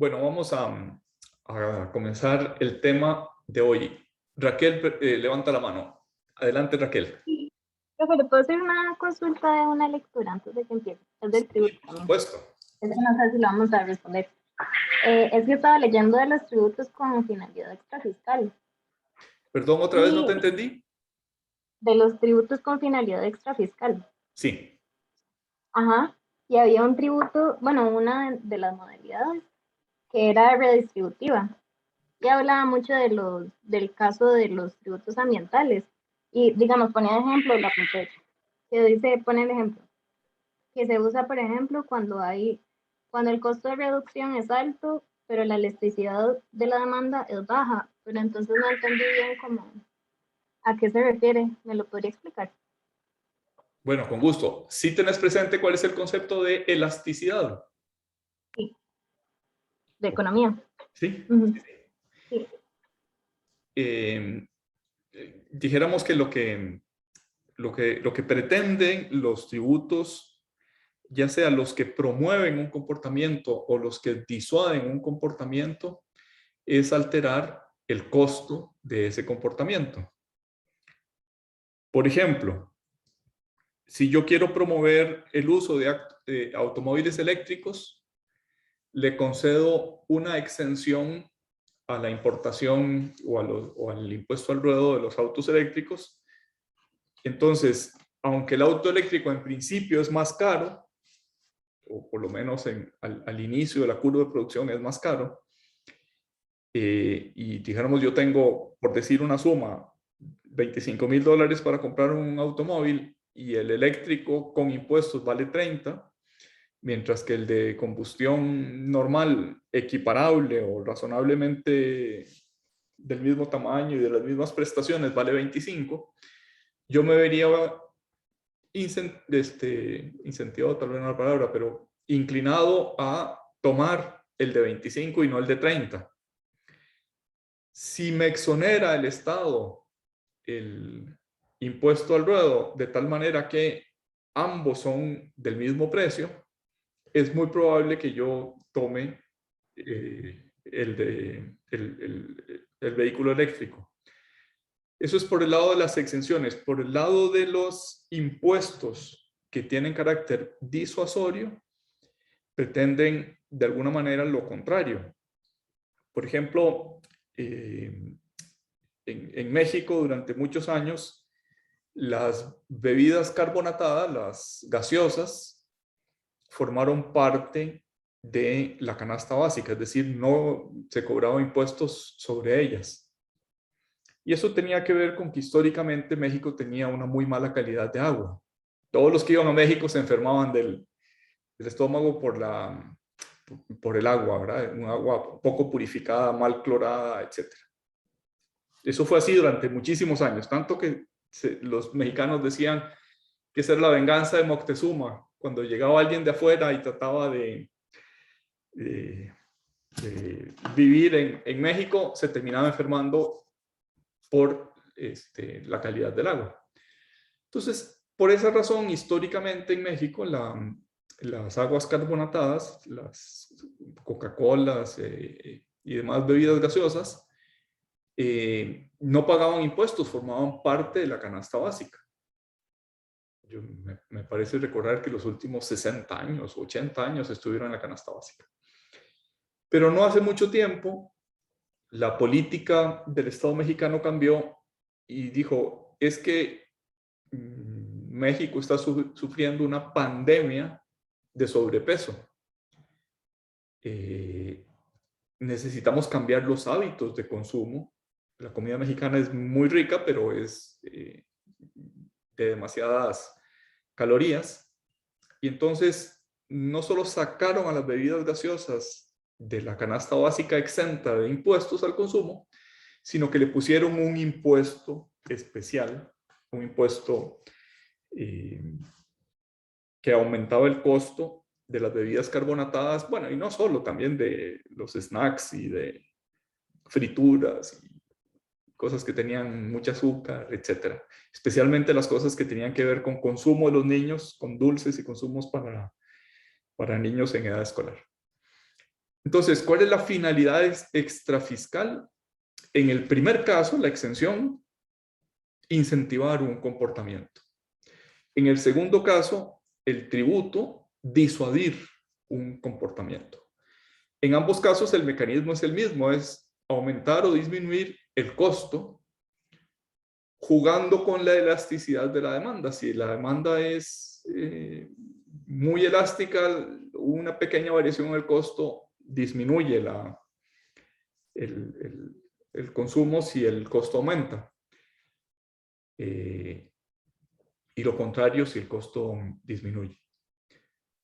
Bueno, vamos a comenzar el tema de hoy. Raquel, levanta la mano. Adelante, Raquel. Sí, profe, ¿le puedo hacer una consulta de una lectura antes de que empiece? Es del tributo Por también. supuesto. Es que no sé si lo vamos a responder. Es que estaba leyendo de los tributos con finalidad extrafiscal. Perdón, otra vez no te Y entendí. de los tributos con finalidad extrafiscal. Sí. Ajá. Y había un tributo, bueno, una de las modalidades, que era redistributiva. Y hablaba mucho del caso de los tributos ambientales. Y, digamos, ponía ejemplo la puntería. Que dice, pone el ejemplo. Que se usa, por ejemplo, cuando el costo de reducción es alto, pero la elasticidad de la demanda es baja. Pero entonces no entendí bien cómo, a qué se refiere. ¿Me lo podría explicar? Bueno, con gusto. ¿Sí tenés presente cuál es el concepto de elasticidad? Sí, de economía. Sí. Uh-huh. Sí. Eh, dijéramos que lo que pretenden los tributos, ya sea los que promueven un comportamiento o los que disuaden un comportamiento, es alterar el costo de ese comportamiento. Por ejemplo, si yo quiero promover el uso de automóviles eléctricos, le concedo una exención a la importación o al impuesto al ruedo de los autos eléctricos. Entonces, aunque el auto eléctrico en principio es más caro, o por lo menos al inicio de la curva de producción es más caro, y dijéramos yo tengo, por decir una suma, $25,000 para comprar un automóvil y el eléctrico con impuestos vale 30, mientras que el de combustión normal, equiparable o razonablemente del mismo tamaño y de las mismas prestaciones vale 25, yo me vería incentivado, tal vez no es la palabra, pero inclinado a tomar el de 25 y no el de 30. Si me exonera el Estado el impuesto al ruedo de tal manera que ambos son del mismo precio, es muy probable que yo tome el vehículo eléctrico. Eso es por el lado de las exenciones. Por el lado de los impuestos que tienen carácter disuasorio, pretenden de alguna manera lo contrario. Por ejemplo, en México durante muchos años, las bebidas carbonatadas, las gaseosas, formaron parte de la canasta básica, es decir, no se cobraban impuestos sobre ellas. Y eso tenía que ver con que históricamente México tenía una muy mala calidad de agua. Todos los que iban a México se enfermaban del estómago por el agua, ¿verdad? Un agua poco purificada, mal clorada, etc. Eso fue así durante muchísimos años, tanto que los mexicanos decían que esa era la venganza de Moctezuma, cuando llegaba alguien de afuera y trataba de vivir en México, se terminaba enfermando por la calidad del agua. Entonces, por esa razón, históricamente en México, las aguas carbonatadas, las Coca-Colas y demás bebidas gaseosas, no pagaban impuestos, formaban parte de la canasta básica. Me parece recordar que los últimos 60 años, 80 años estuvieron en la canasta básica. Pero no hace mucho tiempo, la política del Estado mexicano cambió y dijo, es que México está sufriendo una pandemia de sobrepeso. Necesitamos cambiar los hábitos de consumo. La comida mexicana es muy rica, pero es de demasiadas calorías. Y entonces no solo sacaron a las bebidas gaseosas de la canasta básica exenta de impuestos al consumo, sino que le pusieron un impuesto especial, un impuesto que aumentaba el costo de las bebidas carbonatadas, bueno, y no solo, también de los snacks y de frituras y cosas que tenían mucha azúcar, etcétera. Especialmente las cosas que tenían que ver con consumo de los niños, con dulces y consumos para niños en edad escolar. Entonces, ¿cuál es la finalidad extrafiscal? En el primer caso, la exención, incentivar un comportamiento. En el segundo caso, el tributo, disuadir un comportamiento. En ambos casos, el mecanismo es el mismo, es aumentar o disminuir el costo, jugando con la elasticidad de la demanda. Si la demanda es muy elástica, una pequeña variación en el costo disminuye el consumo si el costo aumenta. Y lo contrario si el costo disminuye.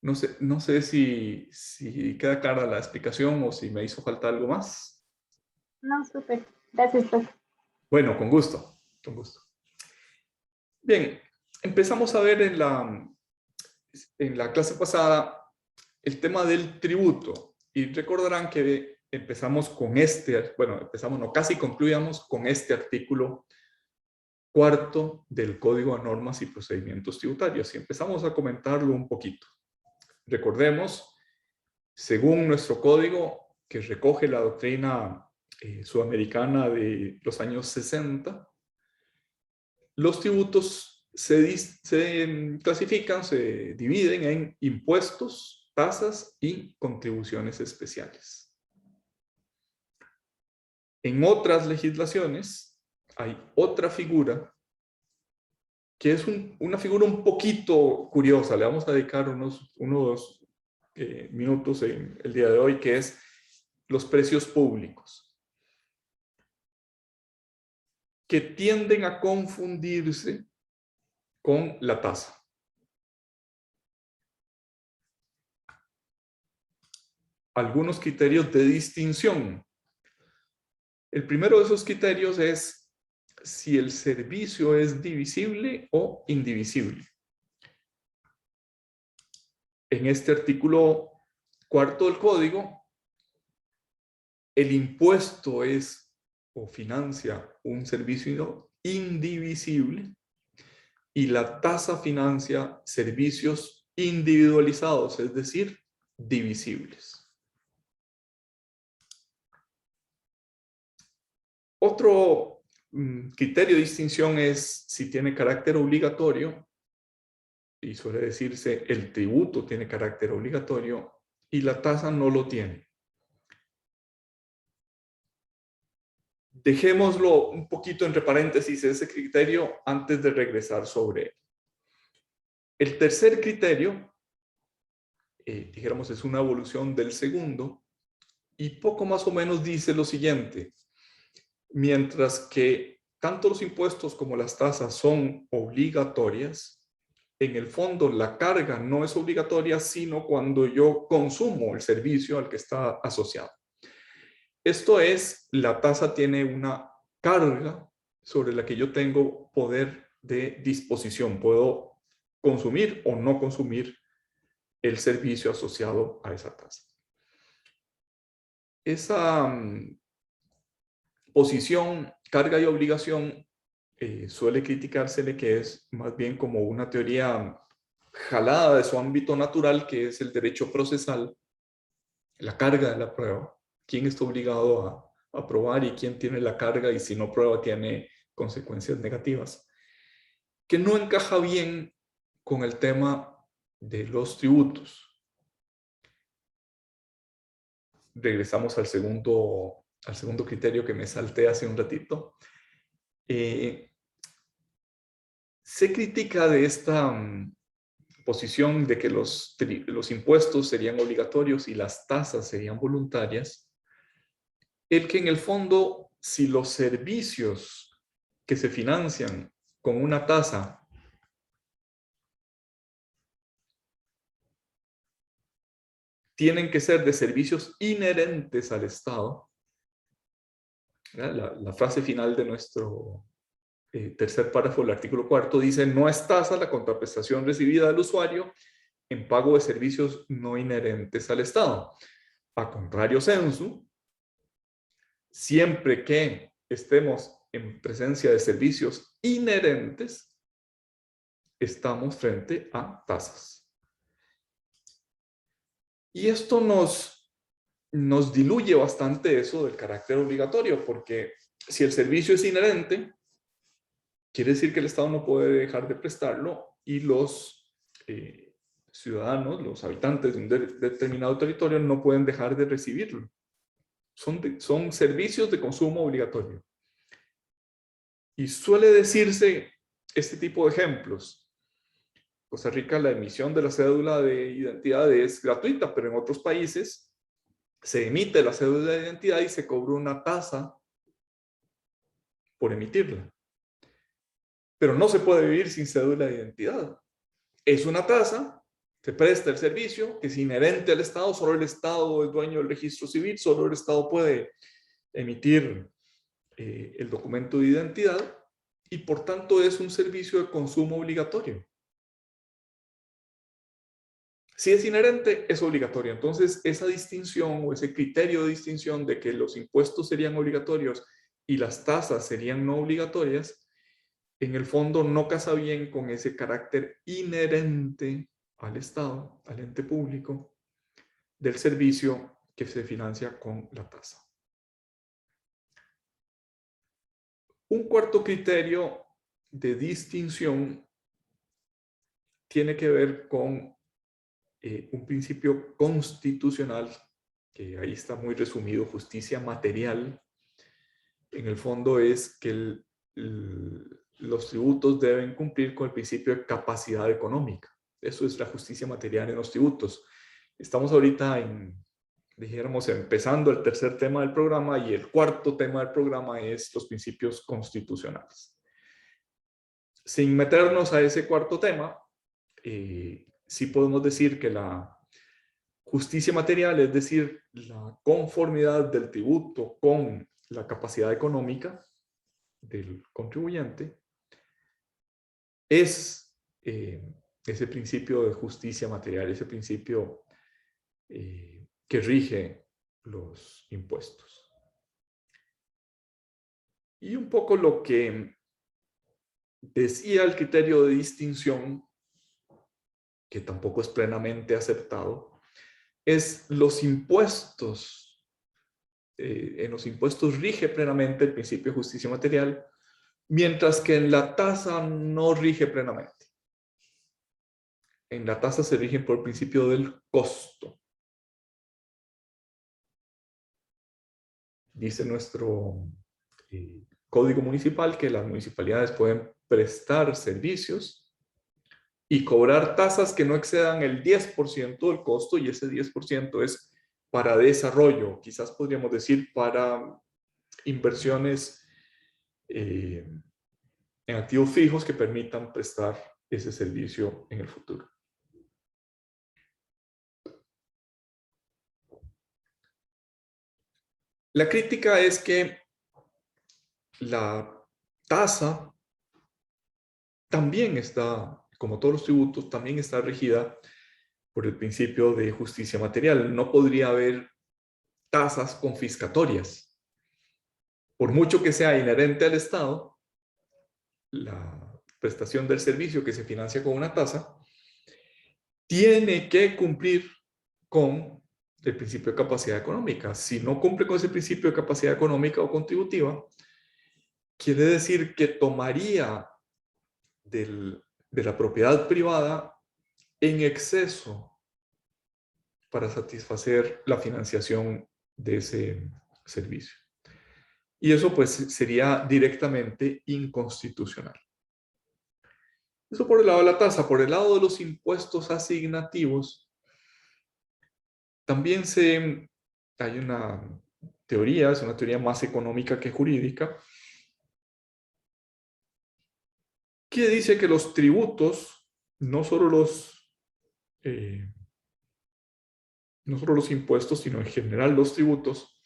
No sé si queda clara la explicación o si me hizo falta algo más. No, súper. Gracias, profe. Bueno, con gusto, con gusto. Bien, empezamos a ver en la clase pasada el tema del tributo. Y recordarán que empezamos con casi concluíamos con este artículo 4 del Código de Normas y Procedimientos Tributarios. Y empezamos a comentarlo un poquito. Recordemos, según nuestro código, que recoge la doctrina sudamericana de los años 60, los tributos se clasifican, se dividen en impuestos, tasas y contribuciones especiales. En otras legislaciones hay otra figura que es una figura un poquito curiosa. Le vamos a dedicar unos minutos en el día de hoy, que es los precios públicos, que tienden a confundirse con la tasa. Algunos criterios de distinción. El primero de esos criterios es si el servicio es divisible o indivisible. En este artículo 4 del código, el impuesto es o financia un servicio indivisible y la tasa financia servicios individualizados, es decir, divisibles. Otro criterio de distinción es si tiene carácter obligatorio, y suele decirse el tributo tiene carácter obligatorio y la tasa no lo tiene. Dejémoslo un poquito entre paréntesis ese criterio antes de regresar sobre él. El tercer criterio, dijéramos, es una evolución del segundo y poco más o menos dice lo siguiente: mientras que tanto los impuestos como las tasas son obligatorias, en el fondo la carga no es obligatoria, sino cuando yo consumo el servicio al que está asociado. Esto es, la tasa tiene una carga sobre la que yo tengo poder de disposición. Puedo consumir o no consumir el servicio asociado a esa tasa. Esa posición, carga y obligación, suele criticársele que es más bien como una teoría jalada de su ámbito natural, que es el derecho procesal, la carga de la prueba. ¿Quién está obligado a probar y quién tiene la carga, y si no prueba tiene consecuencias negativas? Que no encaja bien con el tema de los tributos. Regresamos al segundo criterio que me salté hace un ratito. Se critica de esta posición de que los impuestos serían obligatorios y las tasas serían voluntarias, el que en el fondo, si los servicios que se financian con una tasa tienen que ser de servicios inherentes al Estado, la frase final de nuestro tercer párrafo del artículo 4 dice: no es tasa la contraprestación recibida del usuario en pago de servicios no inherentes al Estado. A contrario sensu, siempre que estemos en presencia de servicios inherentes, estamos frente a tasas. Y esto nos nos diluye bastante eso del carácter obligatorio, porque si el servicio es inherente, quiere decir que el Estado no puede dejar de prestarlo y los ciudadanos, los habitantes de un determinado territorio no pueden dejar de recibirlo. Son servicios de consumo obligatorio. Y suele decirse este tipo de ejemplos. Costa Rica, la emisión de la cédula de identidad es gratuita, pero en otros países se emite la cédula de identidad y se cobra una tasa por emitirla. Pero no se puede vivir sin cédula de identidad. Es una tasa, se presta el servicio, que es inherente al Estado, solo el Estado es dueño del registro civil, solo el Estado puede emitir el documento de identidad y por tanto es un servicio de consumo obligatorio. Si es inherente, es obligatorio. Entonces, esa distinción o ese criterio de distinción de que los impuestos serían obligatorios y las tasas serían no obligatorias, en el fondo no casa bien con ese carácter inherente al Estado, al ente público, del servicio que se financia con la tasa. Un cuarto criterio de distinción tiene que ver con un principio constitucional, que ahí está muy resumido, justicia material. En el fondo es que los tributos deben cumplir con el principio de capacidad económica. Eso es la justicia material en los tributos. Estamos ahorita dijéramos, empezando el tercer tema del programa y el cuarto tema del programa es los principios constitucionales. Sin meternos a ese cuarto tema, sí podemos decir que la justicia material, es decir, la conformidad del tributo con la capacidad económica del contribuyente, es ese principio de justicia material, ese principio que rige los impuestos. Y un poco lo que decía el criterio de distinción, que tampoco es plenamente aceptado, es los impuestos. En los impuestos rige plenamente el principio de justicia material, mientras que en la tasa no rige plenamente. En la tasa se rige por el principio del costo. Dice nuestro código municipal que las municipalidades pueden prestar servicios y cobrar tasas que no excedan el 10% del costo, y ese 10% es para desarrollo, quizás podríamos decir para inversiones en activos fijos que permitan prestar ese servicio en el futuro. La crítica es que la tasa también está, como todos los tributos, también está regida por el principio de justicia material. No podría haber tasas confiscatorias. Por mucho que sea inherente al Estado, la prestación del servicio que se financia con una tasa tiene que cumplir con el principio de capacidad económica. Si no cumple con ese principio de capacidad económica o contributiva, quiere decir que tomaría de la propiedad privada en exceso para satisfacer la financiación de ese servicio. Y eso pues sería directamente inconstitucional. Eso por el lado de la tasa. Por el lado de los impuestos asignativos, también hay una teoría, es una teoría más económica que jurídica, que dice que los tributos, no solo los impuestos, sino en general los tributos,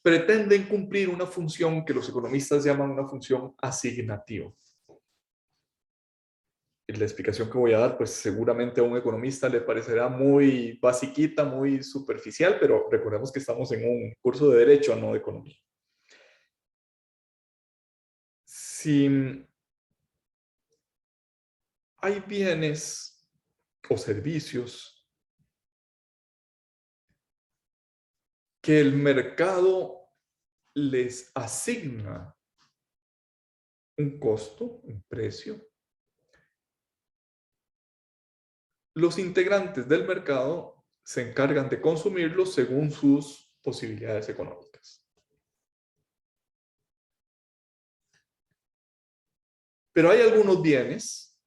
pretenden cumplir una función que los economistas llaman una función asignativa. La explicación que voy a dar, pues seguramente a un economista le parecerá muy basiquita, muy superficial, pero recordemos que estamos en un curso de Derecho, no de Economía. Si hay bienes o servicios que el mercado les asigna un costo, un precio. Los integrantes del mercado se encargan de consumirlo según sus posibilidades económicas. Pero hay algunos bienes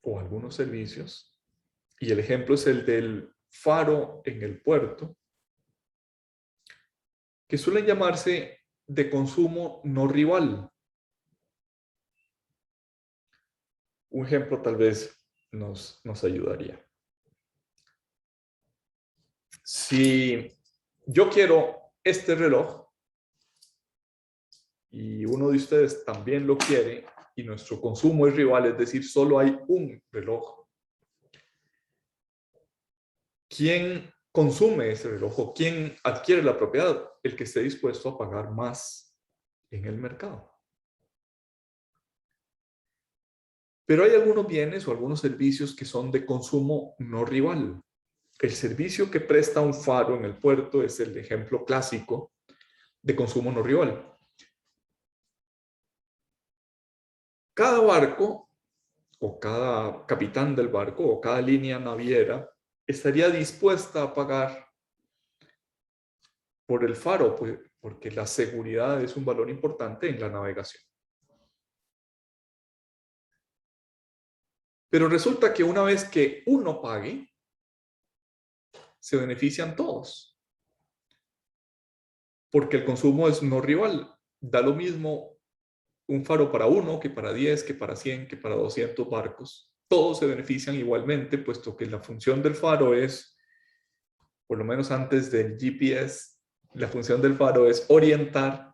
o algunos servicios, y el ejemplo es el del faro en el puerto, que suelen llamarse de consumo no rival. Un ejemplo tal vez nos ayudaría. Si yo quiero este reloj y uno de ustedes también lo quiere y nuestro consumo es rival, es decir, solo hay un reloj, ¿quién consume ese reloj o quién adquiere la propiedad? El que esté dispuesto a pagar más en el mercado. Pero hay algunos bienes o algunos servicios que son de consumo no rival. El servicio que presta un faro en el puerto es el ejemplo clásico de consumo no rival. Cada barco o cada capitán del barco o cada línea naviera estaría dispuesta a pagar por el faro, pues, porque la seguridad es un valor importante en la navegación. Pero resulta que una vez que uno pague, se benefician todos. Porque el consumo es no rival. Da lo mismo un faro para 1 que para 10, que para 100, que para 200 barcos. Todos se benefician igualmente, puesto que la función del faro es, por lo menos antes del GPS, la función del faro es orientar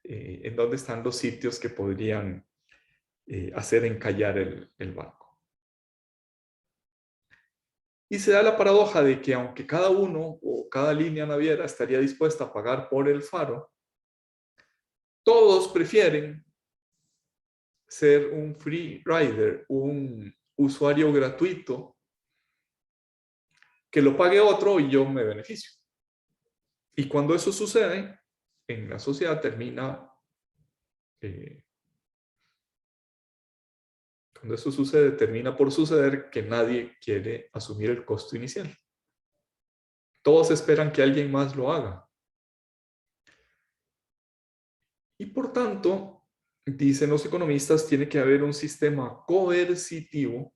en dónde están los sitios que podrían hacer encallar el barco. Y se da la paradoja de que aunque cada uno o cada línea naviera estaría dispuesta a pagar por el faro, todos prefieren ser un free rider, un usuario gratuito, que lo pague otro y yo me beneficio. Y cuando eso sucede, en la sociedad cuando eso sucede, termina por suceder que nadie quiere asumir el costo inicial. Todos esperan que alguien más lo haga. Y por tanto, dicen los economistas, tiene que haber un sistema coercitivo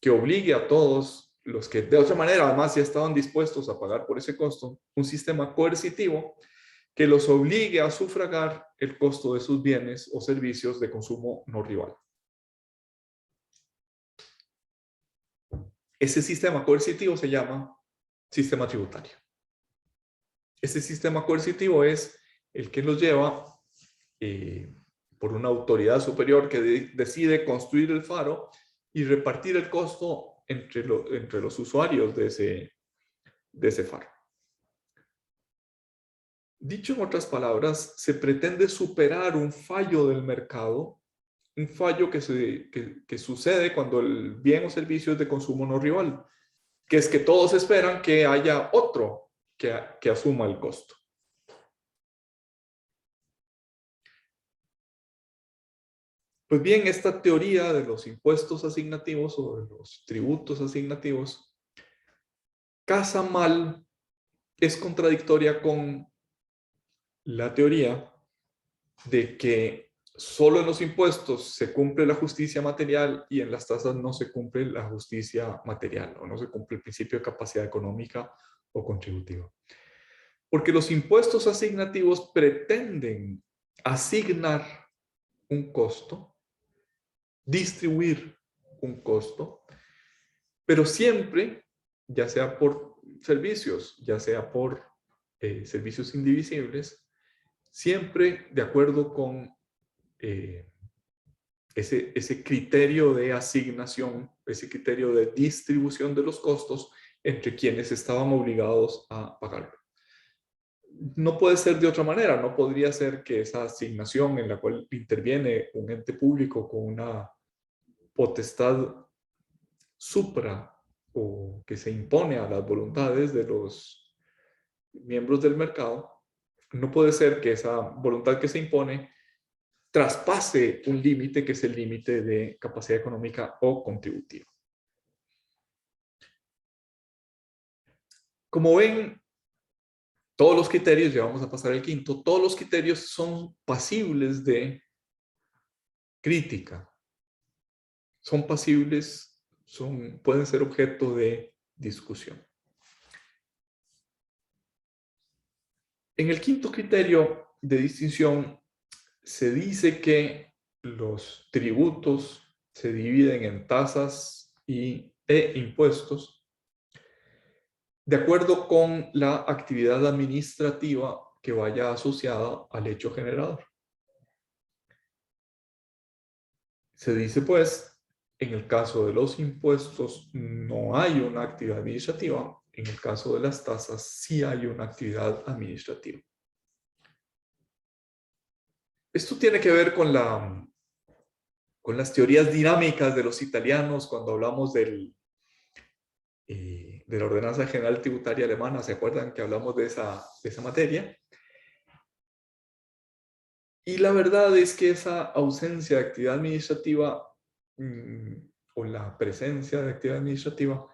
que obligue a todos los que de otra manera además ya estaban dispuestos a pagar por ese costo, un sistema coercitivo que los obligue a sufragar el costo de sus bienes o servicios de consumo no rival. Ese sistema coercitivo se llama sistema tributario. Ese sistema coercitivo es el que los lleva por una autoridad superior que decide construir el faro y repartir el costo entre los usuarios de ese faro. Dicho en otras palabras, se pretende superar un fallo del mercado, un fallo que sucede cuando el bien o servicio es de consumo no rival, que es que todos esperan que haya otro que asuma el costo. Pues bien, esta teoría de los impuestos asignativos o de los tributos asignativos casa mal, es contradictoria con la teoría de que solo en los impuestos se cumple la justicia material y en las tasas no se cumple la justicia material o no se cumple el principio de capacidad económica o contributiva. Porque los impuestos asignativos pretenden asignar un costo, distribuir un costo, pero siempre, ya sea por servicios, ya sea por servicios indivisibles, siempre de acuerdo con ese criterio de asignación, ese criterio de distribución de los costos entre quienes estaban obligados a pagarlo. No puede ser de otra manera, no podría ser que esa asignación en la cual interviene un ente público con una potestad supra o que se impone a las voluntades miembros del mercado, no puede ser que esa voluntad que se impone traspase un límite que es el límite de capacidad económica o contributiva. Como ven, todos los criterios, ya vamos a pasar al quinto, todos los criterios son pasibles de crítica. Son pasibles, pueden ser objeto de discusión. En el quinto criterio de distinción se dice que los tributos se dividen en tasas e impuestos de acuerdo con la actividad administrativa que vaya asociada al hecho generador. Se dice pues, en el caso de los impuestos no hay una actividad administrativa, en el caso de las tasas sí hay una actividad administrativa. Esto tiene que ver con las teorías dinámicas de los italianos cuando hablamos de la Ordenanza General Tributaria Alemana. ¿Se acuerdan que hablamos de esa materia? Y la verdad es que esa ausencia de actividad administrativa o la presencia de actividad administrativa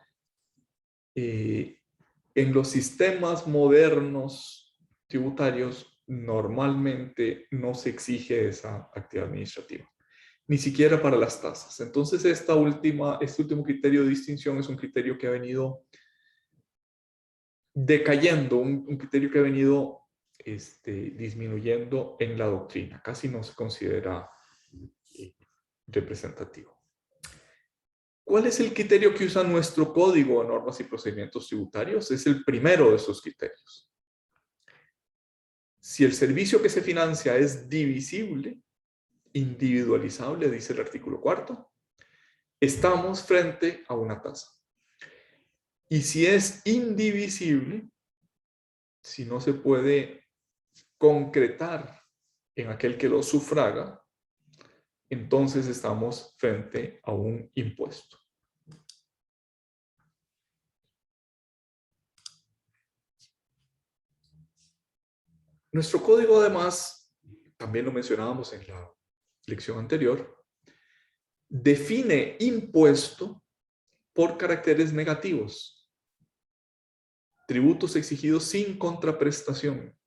en los sistemas modernos tributarios normalmente no se exige esa actividad administrativa, ni siquiera para las tasas. Entonces este último criterio de distinción es un criterio que ha venido decayendo, un criterio que ha venido disminuyendo en la doctrina, casi no se considera representativo. ¿Cuál es el criterio que usa nuestro Código de Normas y Procedimientos Tributarios? Es el primero de esos criterios. Si el servicio que se financia es divisible, individualizable, dice el artículo 4, estamos frente a una tasa. Y si es indivisible, si no se puede concretar en aquel que lo sufraga, entonces estamos frente a un impuesto. Nuestro código, además, también lo mencionábamos en la lección anterior, define impuesto por caracteres negativos. Tributos exigidos sin contraprestación.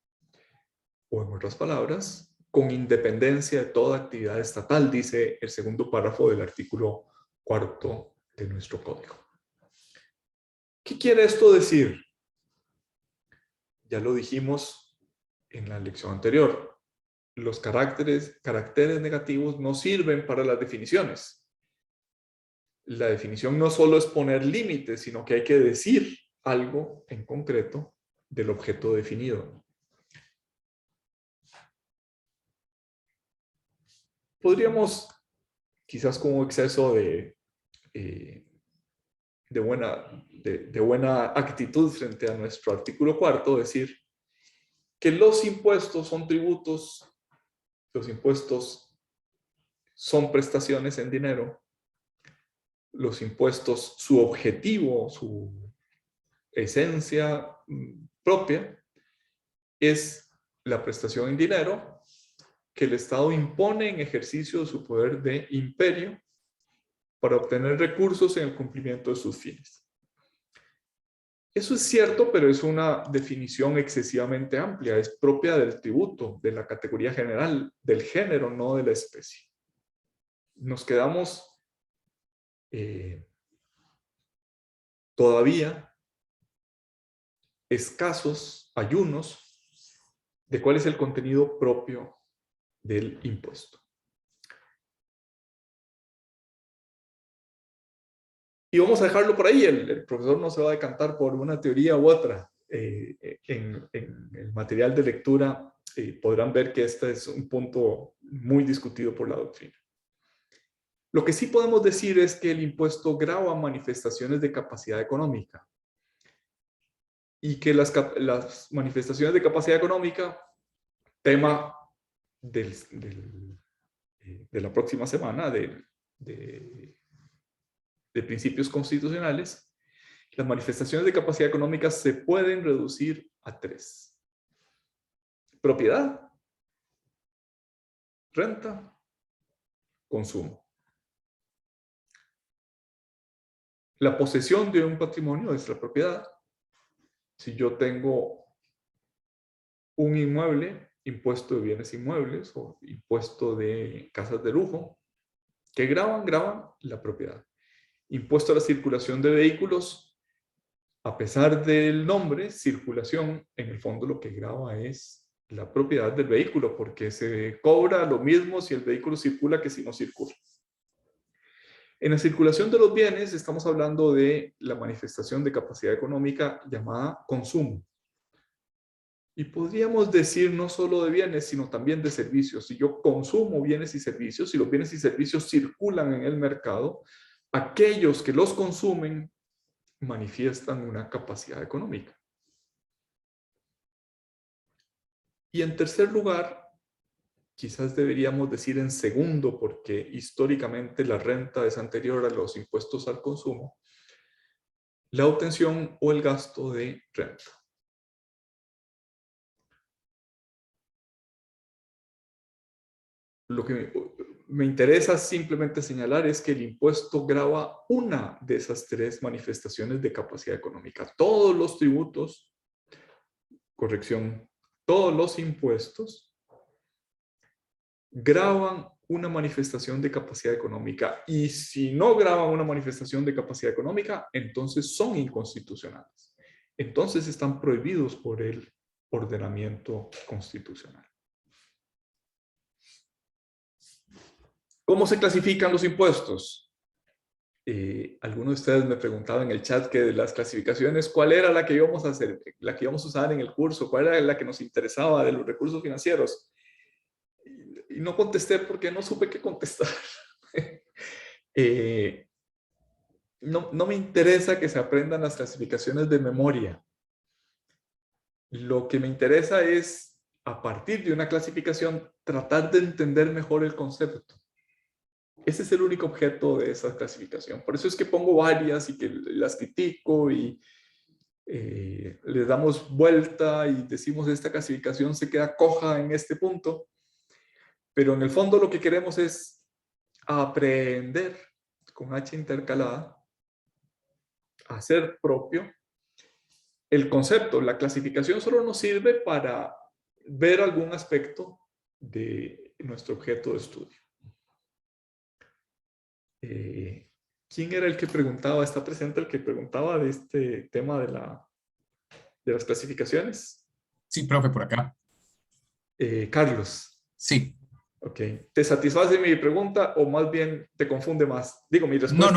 O en otras palabras, con independencia de toda actividad estatal, dice el segundo párrafo del artículo 4 de nuestro código. ¿Qué quiere esto decir? Ya lo dijimos en la lección anterior. Los caracteres negativos no sirven para las definiciones. La definición no solo es poner límites, sino que hay que decir algo en concreto del objeto definido. Podríamos, quizás con un exceso de buena actitud frente a nuestro artículo 4, decir que los impuestos son tributos, los impuestos son prestaciones en dinero, los impuestos, su objetivo, su esencia propia es la prestación en dinero que el Estado impone en ejercicio de su poder de imperio para obtener recursos en el cumplimiento de sus fines. Eso es cierto, pero es una definición excesivamente amplia, es propia del tributo, de la categoría general, del género, no de la especie. Nos quedamos todavía escasos ayunos de cuál es el contenido propio del impuesto. Y vamos a dejarlo por ahí, el profesor no se va a decantar por una teoría u otra. En el material de lectura podrán ver que este es un punto muy discutido por la doctrina. Lo que sí podemos decir es que el impuesto grava manifestaciones de capacidad económica y que las manifestaciones de capacidad económica, tema de la próxima semana de principios constitucionales, Las manifestaciones de capacidad económica se pueden reducir a 3. Propiedad, renta, consumo. La posesión de un patrimonio es la propiedad. Si yo tengo un inmueble, impuesto de bienes inmuebles o impuesto de casas de lujo, que graban la propiedad. Impuesto a la circulación de vehículos, a pesar del nombre, circulación, en el fondo lo que grava es la propiedad del vehículo, porque se cobra lo mismo si el vehículo circula que si no circula. En la circulación de los bienes estamos hablando de la manifestación de capacidad económica llamada consumo. Y podríamos decir no solo de bienes, sino también de servicios. Si yo consumo bienes y servicios, si los bienes y servicios circulan en el mercado, aquellos que los consumen manifiestan una capacidad económica. Y en tercer lugar, quizás deberíamos decir en segundo, porque históricamente la renta es anterior a los impuestos al consumo, la obtención o el gasto de renta. Lo que me interesa simplemente señalar es que el impuesto grava una de esas 3 manifestaciones de capacidad económica. Todos los tributos, corrección, todos los impuestos gravan una manifestación de capacidad económica, y si no graban una manifestación de capacidad económica, entonces son inconstitucionales. Entonces están prohibidos por el ordenamiento constitucional. ¿Cómo se clasifican los impuestos? Alguno de ustedes me preguntaba en el chat que de las clasificaciones, ¿cuál era la que íbamos a hacer, la que íbamos a usar en el curso? ¿Cuál era la que nos interesaba de los recursos financieros? Y no contesté porque no supe qué contestar. No me interesa que se aprendan las clasificaciones de memoria. Lo que me interesa es, a partir de una clasificación, tratar de entender mejor el concepto. Ese es el único objeto de esa clasificación. Por eso es que pongo varias y que las critico y le damos vuelta y decimos esta clasificación se queda coja en este punto. Pero en el fondo lo que queremos es aprender, con H intercalada, a hacer propio el concepto. La clasificación solo nos sirve para ver algún aspecto de nuestro objeto de estudio. ¿Quién era el que preguntaba? ¿Está presente el que preguntaba de este tema de las clasificaciones? Sí, profe, por acá. Carlos. Sí. Ok. ¿Te satisface mi pregunta o más bien te confunde más? Digo, mi respuesta.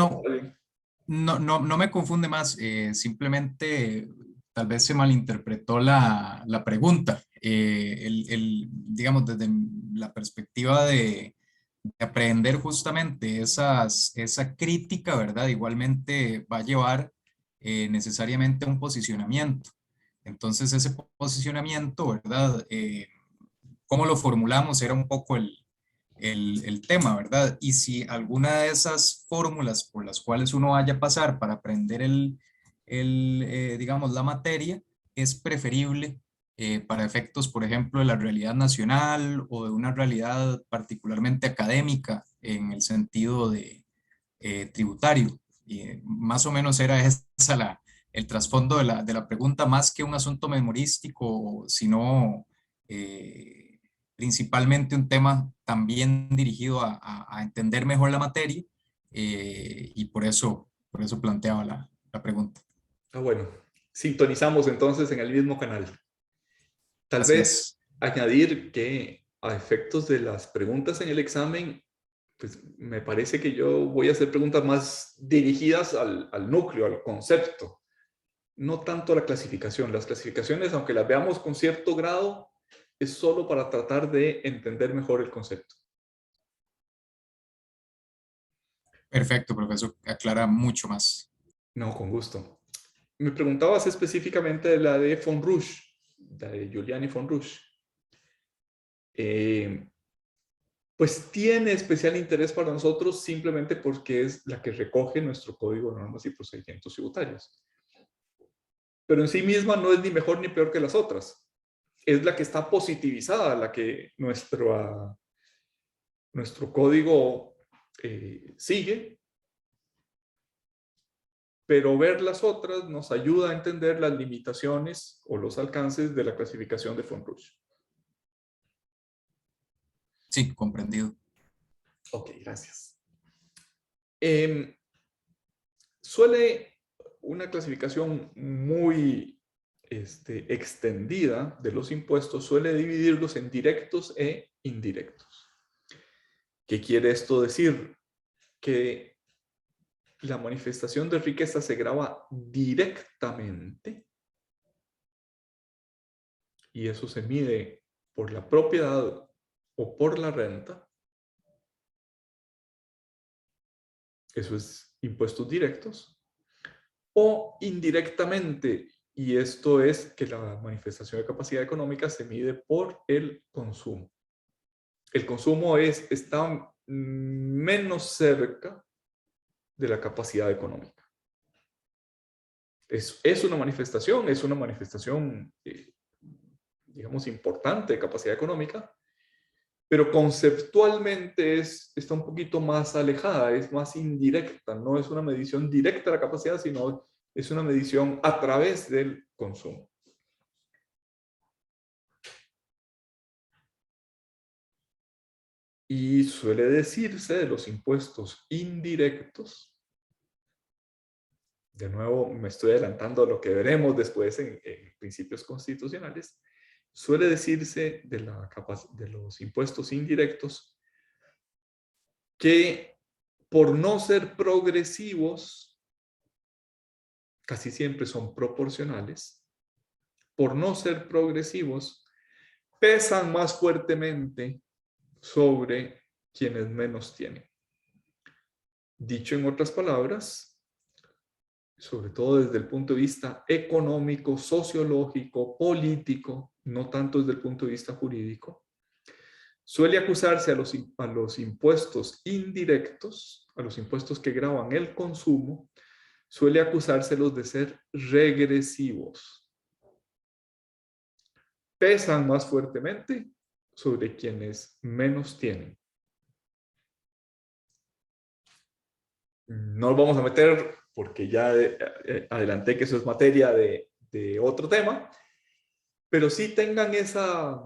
No me confunde más. Simplemente tal vez se malinterpretó la pregunta. Digamos, desde la perspectiva de aprender justamente esa crítica, ¿verdad? Igualmente va a llevar necesariamente a un posicionamiento. Entonces, ese posicionamiento, ¿verdad? Cómo lo formulamos era un poco el tema, ¿verdad? Y si alguna de esas fórmulas por las cuales uno vaya a pasar para aprender digamos, la materia, es preferible para efectos, por ejemplo, de la realidad nacional o de una realidad particularmente académica en el sentido de tributario. Y más o menos era esa el trasfondo de la pregunta, más que un asunto memorístico, sino principalmente un tema también dirigido a entender mejor la materia, y por eso planteaba la pregunta. Bueno, sintonizamos entonces en el mismo canal. Tal Así vez es. añadir que a efectos de las preguntas en el examen, pues me parece que yo voy a hacer preguntas más dirigidas al núcleo, al concepto, no tanto a la clasificación. Las clasificaciones, aunque las veamos con cierto grado, es solo para tratar de entender mejor el concepto. Perfecto, profesor. Aclara mucho más. No, con gusto. Me preguntabas específicamente de la de Fonrouge, la de Giuliani Fonrouge. Pues tiene especial interés para nosotros simplemente porque es la que recoge nuestro Código de Normas y Procedimientos Tributarios. pero en sí misma no es ni mejor ni peor que las otras. Es la que está positivizada, la que nuestro código sigue, pero ver las otras nos ayuda a entender las limitaciones o los alcances de la clasificación de von Rush. Sí, comprendido. Ok, gracias. Suele una clasificación muy extendida de los impuestos, suele dividirlos en directos e indirectos. ¿Qué quiere esto decir? Que la manifestación de riqueza se grava directamente y eso se mide por la propiedad o por la renta. Eso es impuestos directos. O indirectamente, y esto es que la manifestación de capacidad económica se mide por el consumo. El consumo está menos cerca de la capacidad económica. Es una manifestación, digamos, importante de capacidad económica, pero conceptualmente está un poquito más alejada, es más indirecta, no es una medición directa de la capacidad, sino es una medición a través del consumo. Y suele decirse de los impuestos indirectos, de nuevo me estoy adelantando a lo que veremos después en principios constitucionales, suele decirse de los impuestos indirectos que por no ser progresivos, casi siempre son proporcionales, por no ser progresivos, pesan más fuertemente sobre quienes menos tienen. Dicho en otras palabras, sobre todo desde el punto de vista económico, sociológico, político, no tanto desde el punto de vista jurídico, suele acusarse a los impuestos indirectos, a los impuestos que gravan el consumo, suele acusárselos de ser regresivos. Pesan más fuertemente sobre quienes menos tienen. No nos vamos a meter porque ya adelanté que eso es materia de otro tema, pero sí tengan esa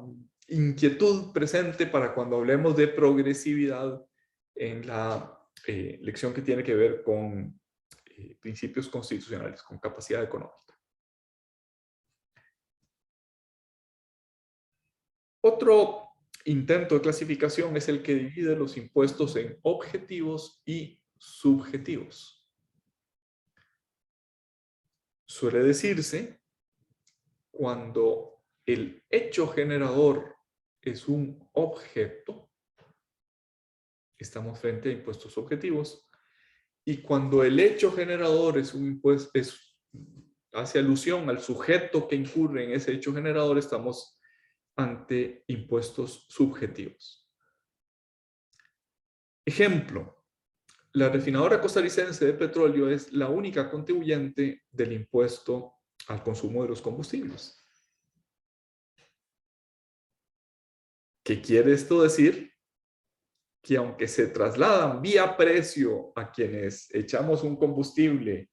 inquietud presente para cuando hablemos de progresividad en la lección que tiene que ver con principios constitucionales, con capacidad económica. Otro intento de clasificación es el que divide los impuestos en objetivos y subjetivos. Suele decirse, cuando el hecho generador es un objeto, estamos frente a impuestos objetivos, y cuando el hecho generador es un impuesto, hace alusión al sujeto que incurre en ese hecho generador, estamos ante impuestos subjetivos. Ejemplo, la refinadora costarricense de petróleo es la única contribuyente del impuesto al consumo de los combustibles. ¿Qué quiere esto decir? Que aunque se trasladan vía precio a quienes echamos un combustible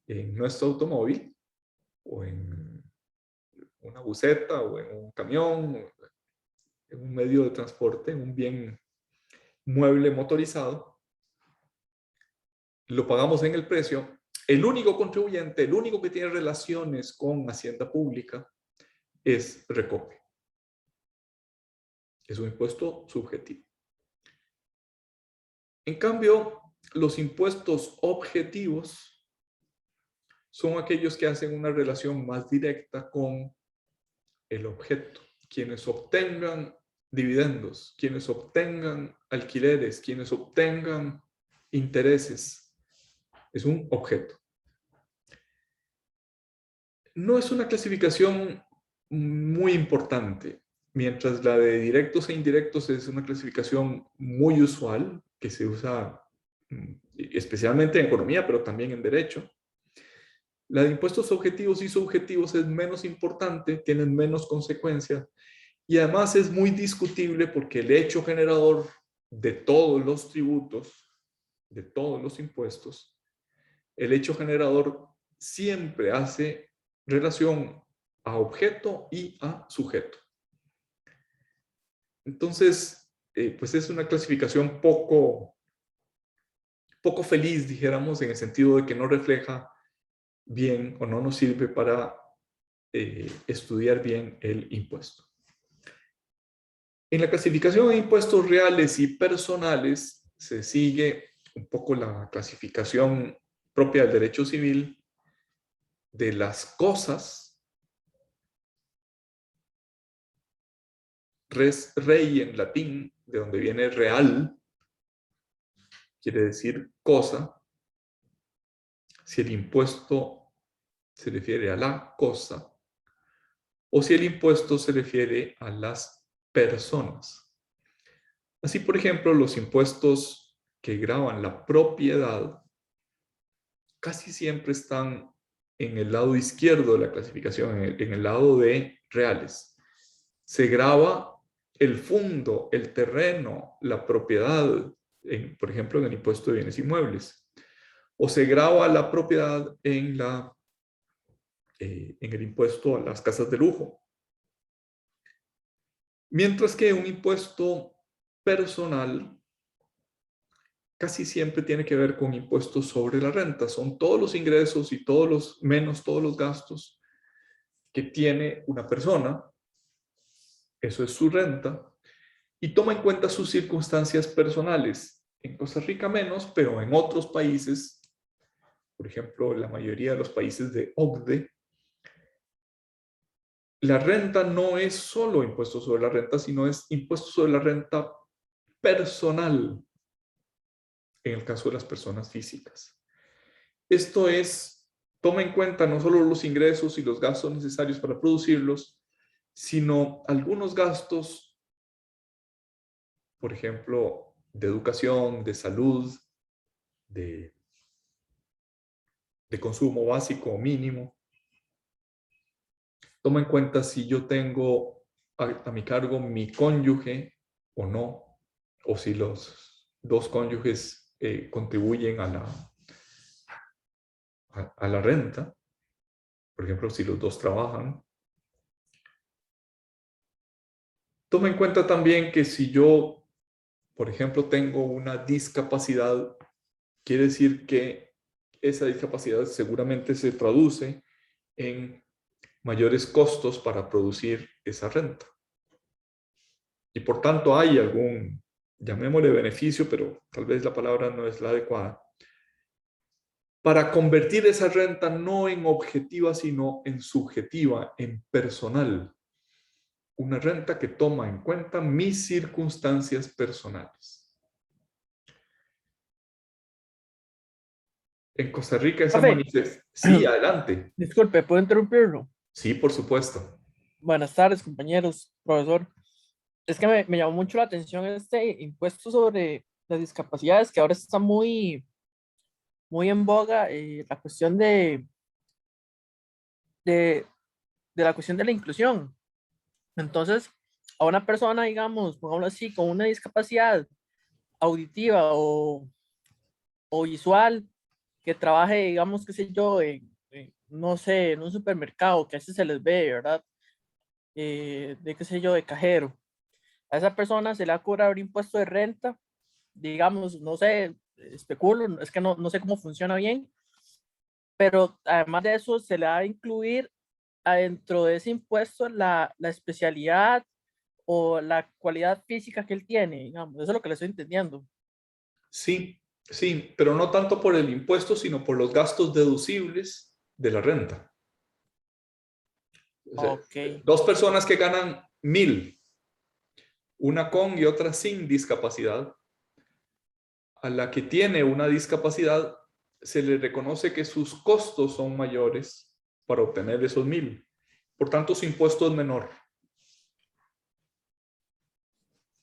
en nuestro automóvil, o en una buseta, o en un camión, en un medio de transporte, en un bien mueble motorizado, lo pagamos en el precio. El único contribuyente, el único que tiene relaciones con Hacienda Pública es Recope. Es un impuesto subjetivo. En cambio, los impuestos objetivos son aquellos que hacen una relación más directa con el objeto. Quienes obtengan dividendos, quienes obtengan alquileres, quienes obtengan intereses, es un objeto. No es una clasificación muy importante, mientras la de directos e indirectos es una clasificación muy usual, que se usa especialmente en economía, pero también en derecho. La de impuestos objetivos y subjetivos es menos importante, tienen menos consecuencias y además es muy discutible porque el hecho generador de todos los tributos, de todos los impuestos, el hecho generador siempre hace relación a objeto y a sujeto. Entonces, pues es una clasificación poco feliz, dijéramos, en el sentido de que no refleja bien o no nos sirve para estudiar bien el impuesto. En la clasificación de impuestos reales y personales se sigue un poco la clasificación propia del derecho civil de las cosas, res rei en latín, de donde viene real, quiere decir cosa. Si el impuesto se refiere a la cosa o si el impuesto se refiere a las personas. Así, por ejemplo, los impuestos que gravan la propiedad casi siempre están en el lado izquierdo de la clasificación, en el lado de reales. Se grava el fondo, el terreno, la propiedad, por ejemplo, en el impuesto de bienes inmuebles. O se grava la propiedad en el impuesto a las casas de lujo. Mientras que un impuesto personal casi siempre tiene que ver con impuestos sobre la renta. Son todos los ingresos y menos todos los gastos que tiene una persona. Eso es su renta. Y toma en cuenta sus circunstancias personales. En Costa Rica menos, pero en otros países, por ejemplo, la mayoría de los países de OCDE, la renta no es solo impuesto sobre la renta, sino es impuesto sobre la renta personal, en el caso de las personas físicas. Esto es, toma en cuenta no solo los ingresos y los gastos necesarios para producirlos, sino algunos gastos, por ejemplo, de educación, de salud, de consumo básico o mínimo. Toma en cuenta si yo tengo a mi cargo mi cónyuge o no, o si los dos cónyuges contribuyen a la renta, por ejemplo, si los dos trabajan. Toma en cuenta también que si yo, por ejemplo, tengo una discapacidad, quiere decir que esa discapacidad seguramente se traduce en mayores costos para producir esa renta. Y por tanto hay algún, llamémosle beneficio, pero tal vez la palabra no es la adecuada, para convertir esa renta no en objetiva, sino en subjetiva, en personal. Una renta que toma en cuenta mis circunstancias personales. En Costa Rica esa Profe, manifestación... Sí, adelante. disculpe, ¿puedo interrumpirlo? Sí, por supuesto. Buenas tardes, compañeros, profesor. Es que me llamó mucho la atención este impuesto sobre las discapacidades, que ahora está muy en boga, la cuestión de, de la cuestión de la inclusión. Entonces, a una persona, digamos, pongámoslo así, con una discapacidad auditiva o visual, que trabaje, digamos, qué sé yo, no sé, en un supermercado, que a veces se les ve, ¿verdad? De qué sé yo, de cajero. A esa persona se le va a cobrar un impuesto de renta, digamos, no sé, especulo, es que no sé cómo funciona bien, pero además de eso se le va a incluir adentro de ese impuesto la especialidad o la cualidad física que él tiene, digamos, eso es lo que le estoy entendiendo. Sí, sí, pero no tanto por el impuesto, sino por los gastos deducibles de la renta. O sea, Ok, dos personas que ganan 1,000, una con y otra sin discapacidad, a la que tiene una discapacidad se le reconoce que sus costos son mayores para obtener esos 1,000. Por tanto, su impuesto es menor.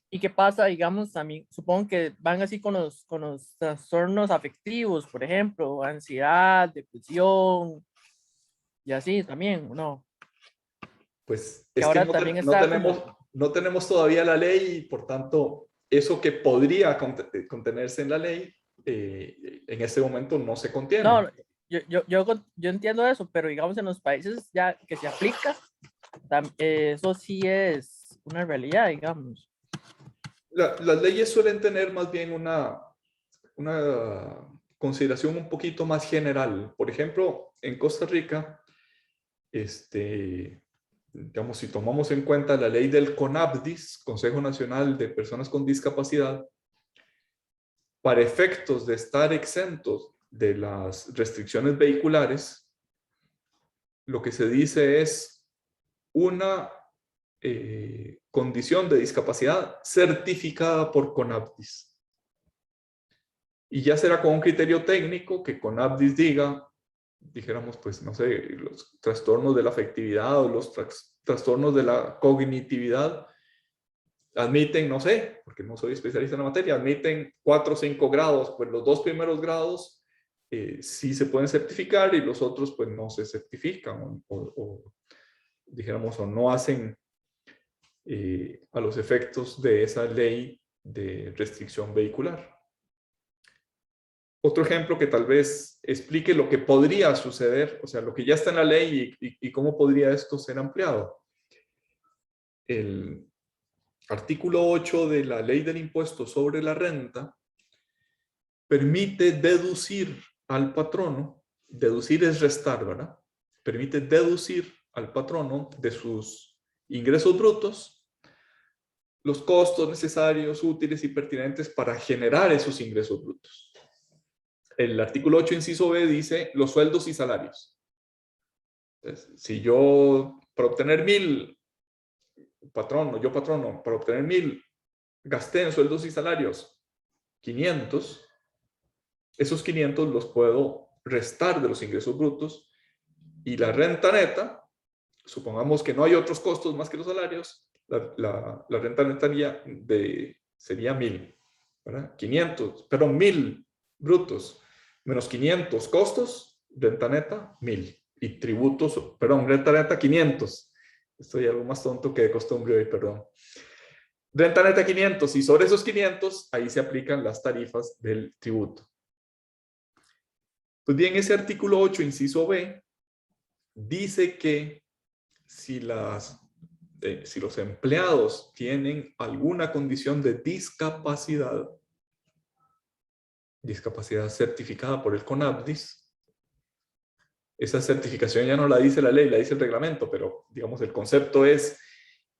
¿y qué pasa, digamos, también, supongo que van así con los trastornos afectivos, por ejemplo, ansiedad, depresión, y así también, ¿no? Pues Que es que ahora no, también no está tenemos, como, no tenemos todavía la ley y por tanto eso que podría contenerse en la ley en este momento no se contiene. no, yo entiendo eso, pero digamos en los países ya que se aplica, eso sí es una realidad, digamos. Las leyes suelen tener más bien una consideración un poquito más general. Por ejemplo, en Costa Rica, digamos, si tomamos en cuenta la ley del CONAPDIS, Consejo Nacional de Personas con Discapacidad, para efectos de estar exentos de las restricciones vehiculares, lo que se dice es una condición de discapacidad certificada por CONAPDIS. Y ya será con un criterio técnico que CONAPDIS diga, dijéramos, pues no sé, los trastornos de la afectividad o los trastornos de la cognitividad admiten, no sé, porque no soy especialista en la materia, admiten 4 o 5 grados, pues los 2 primeros grados sí se pueden certificar y los otros pues no se certifican o dijéramos, o no hacen a los efectos de esa ley de restricción vehicular. Otro ejemplo que tal vez explique lo que podría suceder, o sea, lo que ya está en la ley y cómo podría esto ser ampliado. El artículo 8 de la ley del impuesto sobre la renta permite deducir al patrono, deducir es restar, ¿verdad? Permite deducir al patrono de sus ingresos brutos los costos necesarios, útiles y pertinentes para generar esos ingresos brutos. El artículo 8, inciso B, dice los sueldos y salarios. Entonces, si yo, para obtener 1,000, patrono, para obtener 1,000, gasté en sueldos y salarios 500, esos 500 los puedo restar de los ingresos brutos y la renta neta, supongamos que no hay otros costos más que los salarios, la renta neta sería 1,000, ¿verdad? 500, pero 1,000 brutos menos 500 costos, renta neta 1,000 y tributos, perdón, renta neta 500. Estoy algo más tonto que de costumbre hoy, perdón. Renta neta 500 y sobre esos 500 ahí se aplican las tarifas del tributo. Pues bien, ese artículo 8, inciso B, dice que si los empleados tienen alguna condición de discapacidad certificada por el CONAPDIS, esa certificación ya no la dice la ley, la dice el reglamento, pero digamos el concepto es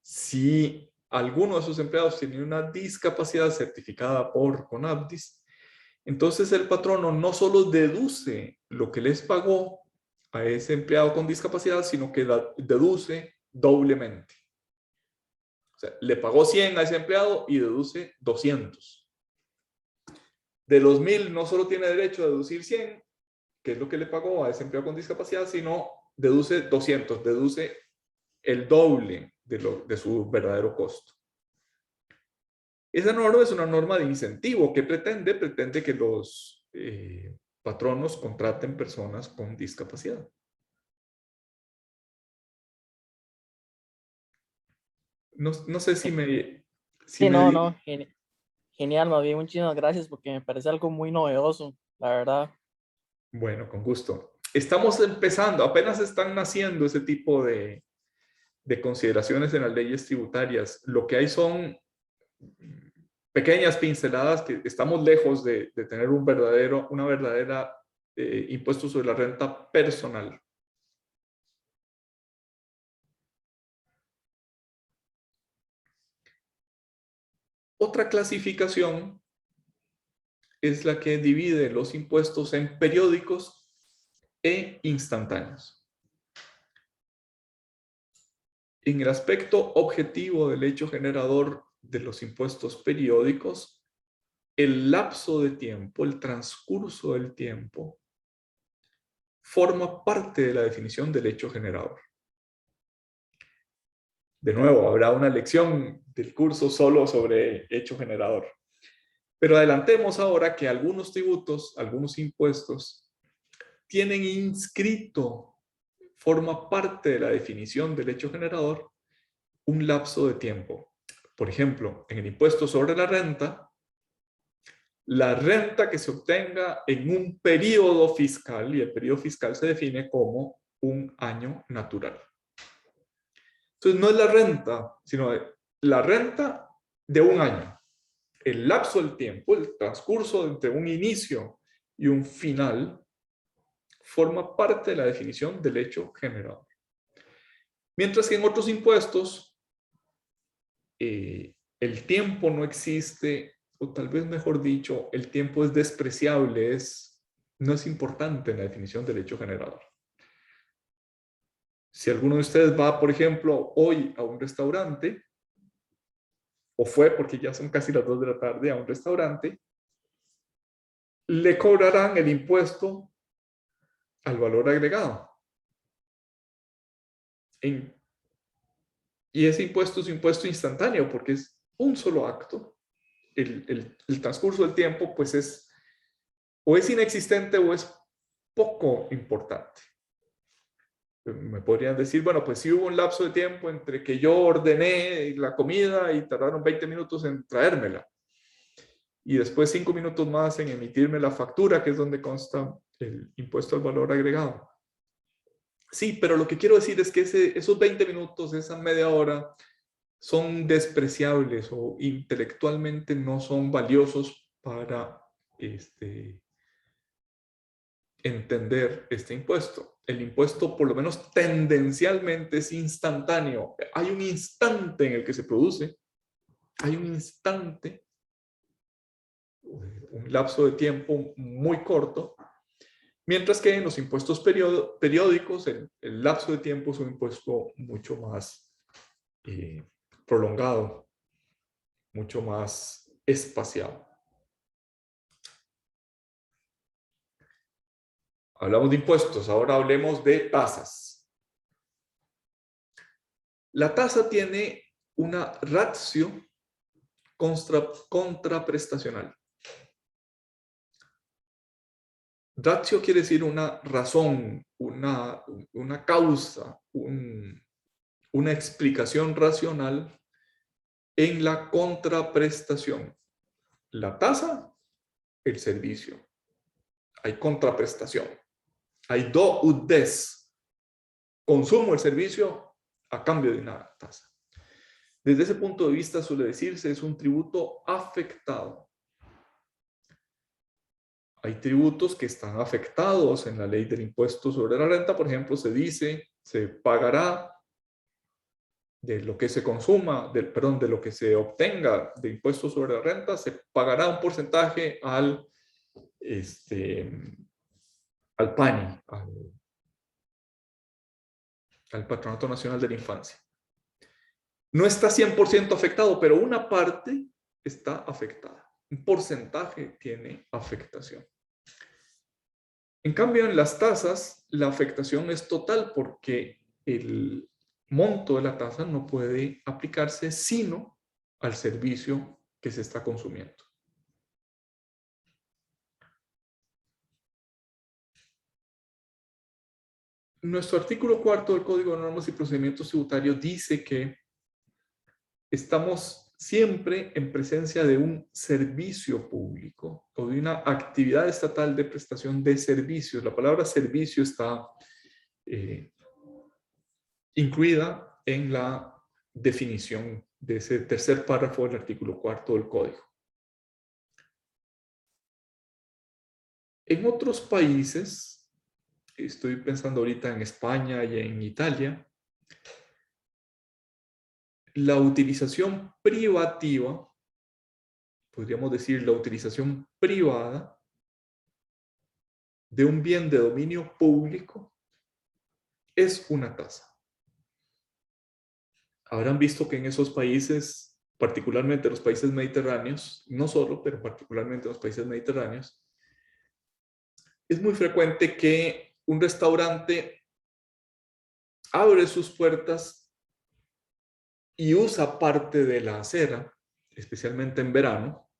si alguno de esos empleados tiene una discapacidad certificada por CONAPDIS, entonces el patrono no solo deduce lo que les pagó a ese empleado con discapacidad, sino que deduce doblemente. O sea, le pagó 100 a ese empleado y deduce 200. De los 1,000 no solo tiene derecho a deducir 100, que es lo que le pagó a ese empleado con discapacidad, sino deduce 200, deduce el doble de su verdadero costo. Esa norma es una norma de incentivo que pretende que los patronos contraten personas con discapacidad. No sé si me... Sí, no, genial, más bien muchísimas gracias porque me parece algo muy novedoso, la verdad. Bueno, con gusto. Estamos empezando, apenas están naciendo ese tipo de consideraciones en las leyes tributarias. Lo que hay son pequeñas pinceladas que estamos lejos de tener una verdadera impuesto sobre la renta personal. Otra clasificación es la que divide los impuestos en periódicos e instantáneos. En el aspecto objetivo del hecho generador de los impuestos periódicos, el lapso de tiempo, el transcurso del tiempo, forma parte de la definición del hecho generador. De nuevo, habrá una lección del curso solo sobre hecho generador. Pero adelantemos ahora que algunos tributos, algunos impuestos, tienen inscrito forma parte de la definición del hecho generador un lapso de tiempo. Por ejemplo, en el impuesto sobre la renta que se obtenga en un periodo fiscal, y el periodo fiscal se define como un año natural. Entonces no es la renta, sino la renta de un año. El lapso del tiempo, el transcurso entre un inicio y un final, forma parte de la definición del hecho generador. Mientras que en otros impuestos, el tiempo no existe, o tal vez mejor dicho, el tiempo es despreciable, no es importante en la definición del hecho generador. Si alguno de ustedes va, por ejemplo, hoy a un restaurante, o fue porque ya son casi las 2 de la tarde a un restaurante, le cobrarán el impuesto al valor agregado. Y ese impuesto es un impuesto instantáneo porque es un solo acto. El transcurso del tiempo pues o es inexistente o es poco importante. Me podrían decir, bueno, pues sí hubo un lapso de tiempo entre que yo ordené la comida y tardaron 20 minutos en traérmela. Y después 5 minutos más en emitirme la factura, que es donde consta el impuesto al valor agregado. Sí, pero lo que quiero decir es que esos 20 minutos, esa media hora, son despreciables o intelectualmente no son valiosos para entender este impuesto. El impuesto, por lo menos tendencialmente, es instantáneo. Hay un instante en el que se produce, hay un instante, un lapso de tiempo muy corto, mientras que en los impuestos periódicos el lapso de tiempo es un impuesto mucho más prolongado, mucho más espaciado. Hablamos de impuestos, ahora hablemos de tasas. La tasa tiene una ratio contraprestacional. Ratio quiere decir una razón, una causa, una explicación racional en la contraprestación. La tasa, el servicio. Hay contraprestación. Hay do ut des. Consumo el servicio a cambio de una tasa. Desde ese punto de vista suele decirse es un tributo afectado. Hay tributos que están afectados en la ley del impuesto sobre la renta. Por ejemplo, se dice, se pagará de lo que se consuma, de lo que se obtenga de impuestos sobre la renta, se pagará un porcentaje al PANI, al Patronato Nacional de la Infancia. No está 100% afectado, pero una parte está afectada. Un porcentaje tiene afectación. En cambio, en las tasas, la afectación es total porque el monto de la tasa no puede aplicarse sino al servicio que se está consumiendo. Nuestro artículo 4 del Código de Normas y Procedimientos Tributarios dice que estamos siempre en presencia de un servicio público o de una actividad estatal de prestación de servicios. La palabra servicio está incluida en la definición de ese tercer párrafo del artículo 4 del Código. En otros países, estoy pensando ahorita en España y en Italia, la utilización privativa, podríamos decir la utilización privada de un bien de dominio público es una tasa. Habrán visto que en esos países, particularmente los países mediterráneos, no solo, pero particularmente los países mediterráneos, es muy frecuente que un restaurante abre sus puertas y usa parte de la acera, especialmente en verano,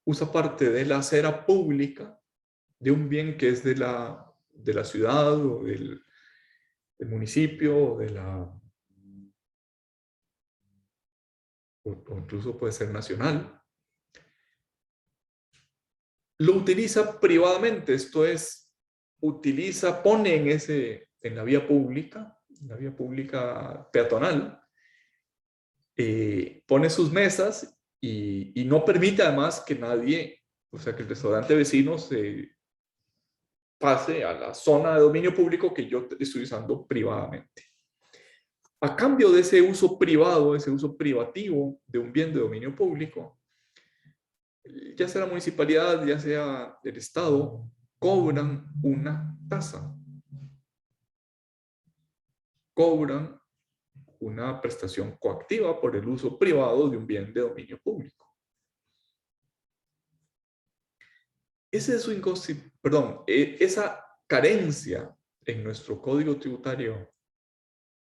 usa parte de la acera pública de un bien que es de la ciudad o del municipio, o incluso puede ser nacional, lo utiliza privadamente, esto es, pone en la vía pública peatonal, pone sus mesas y no permite además que nadie, o sea, que el restaurante vecino se pase a la zona de dominio público que yo estoy usando privadamente. A cambio de ese uso privado, ese uso privativo de un bien de dominio público, ya sea la municipalidad, ya sea el Estado, cobran una tasa. Cobran una prestación coactiva por el uso privado de un bien de dominio público. Esa carencia en nuestro código tributario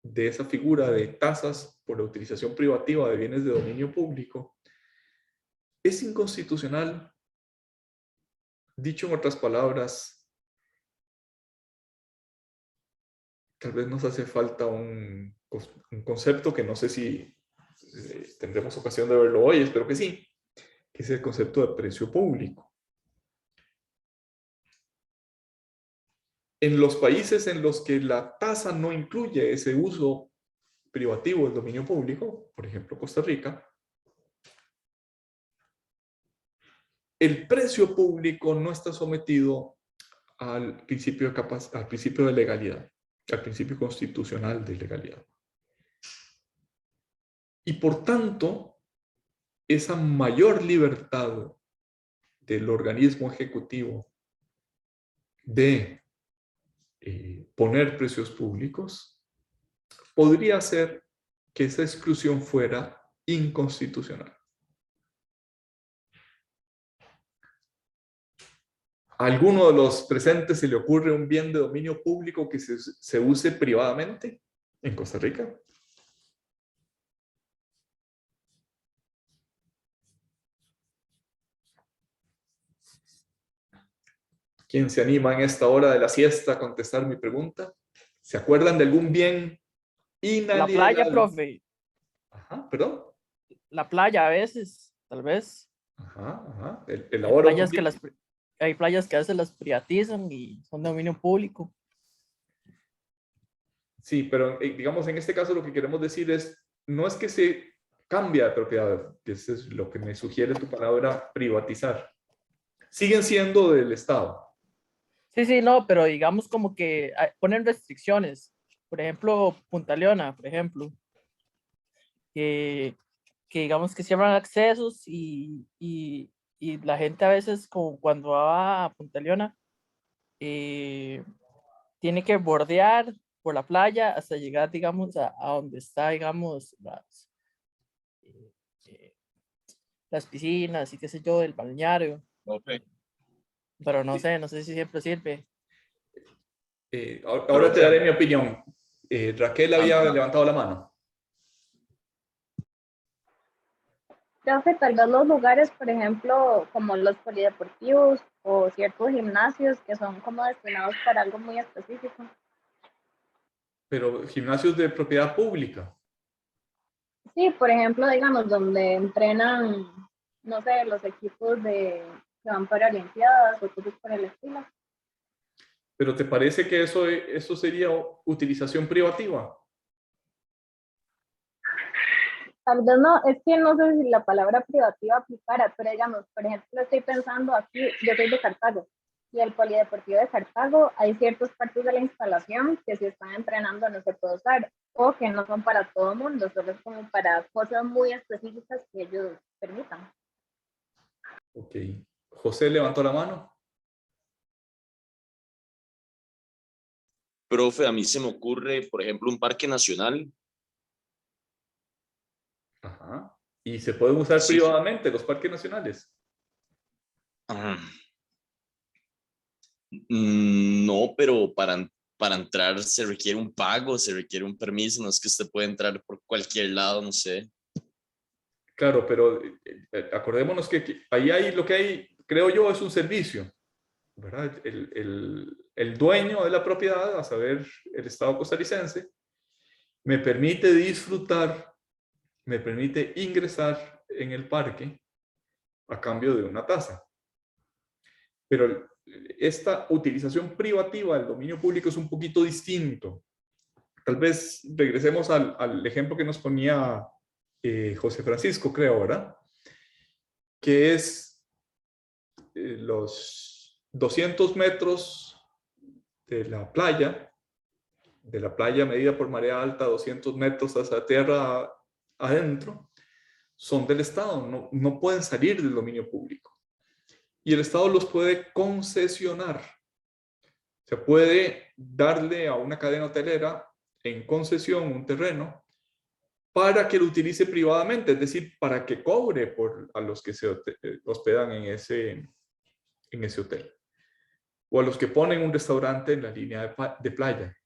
de esa figura de tasas por la utilización privativa de bienes de dominio público es inconstitucional. Dicho en otras palabras, tal vez nos hace falta un concepto que no sé si tendremos ocasión de verlo hoy, espero que sí, que es el concepto de precio público. En los países en los que la tasa no incluye ese uso privativo del dominio público, por ejemplo Costa Rica, el precio público no está sometido al principio de legalidad, al principio constitucional de legalidad. Y por tanto, esa mayor libertad del organismo ejecutivo de poner precios públicos podría hacer que esa exclusión fuera inconstitucional. ¿A alguno de los presentes se le ocurre un bien de dominio público que se use privadamente en Costa Rica? ¿Quién se anima en esta hora de la siesta a contestar mi pregunta? ¿Se acuerdan de algún bien La playa, inalienable? profe. Ajá, perdón. La playa a veces, tal vez. Ajá, ajá. Hay Elabora un playas poquito. hay playas que a veces las privatizan y son de dominio público. Sí, pero digamos en este caso lo que queremos decir es, no es que se cambia de propiedad, que eso es lo que me sugiere tu palabra privatizar. Siguen siendo del Estado. Sí, sí, no, pero digamos como que ponen restricciones. Por ejemplo, Punta Leona, por ejemplo, que, que digamos que cierran accesos y la gente a veces como cuando va a Punta Leona tiene que bordear por la playa hasta llegar, digamos, a donde está, digamos, eh, eh, las piscinas y qué sé yo, el balneario. Okay. Pero no sé si siempre sirve. Ahora te daré mi opinión. Raquel había levantado la mano. Creo que tal vez los lugares, por ejemplo, como los polideportivos o ciertos gimnasios que son como destinados para algo muy específico. Pero gimnasios de propiedad pública. Sí, por ejemplo, digamos, donde entrenan, no sé, los equipos que van para Olimpiadas o cosas por el estilo. ¿Pero te parece que eso sería utilización privativa? Tal vez no, es que no sé si la palabra privativa aplicara, pero digamos, por ejemplo, estoy pensando aquí, yo soy de Cartago, y el polideportivo de Cartago, hay ciertas partes de la instalación que si están entrenando no se puede usar, o que no son para todo el mundo, solo es como para cosas muy específicas que ellos permitan. Ok. José levantó la mano. Profe, a mí se me ocurre, por ejemplo, un parque nacional. Ajá. ¿Y se pueden usar Sí. privadamente los parques nacionales? No, pero para entrar se requiere un pago, se requiere un permiso, no es que usted puede entrar por cualquier lado, no sé. Claro, pero acordémonos que ahí hay lo que hay, creo yo, es un servicio, ¿verdad? el dueño de la propiedad, a saber, el Estado costarricense, me permite disfrutar, me permite ingresar en el parque a cambio de una tasa. Pero esta utilización privativa del dominio público es un poquito distinto. Tal vez regresemos al ejemplo que nos ponía José Francisco, creo, ¿verdad? Que es los 200 metros de la playa medida por marea alta, 200 metros hacia tierra adentro, son del Estado, no pueden salir del dominio público. Y el Estado los puede concesionar. Se puede darle a una cadena hotelera en concesión un terreno para que lo utilice privadamente, es decir, para que cobre a los que se hospedan en ese hotel, o a los que ponen un restaurante en la línea de playa.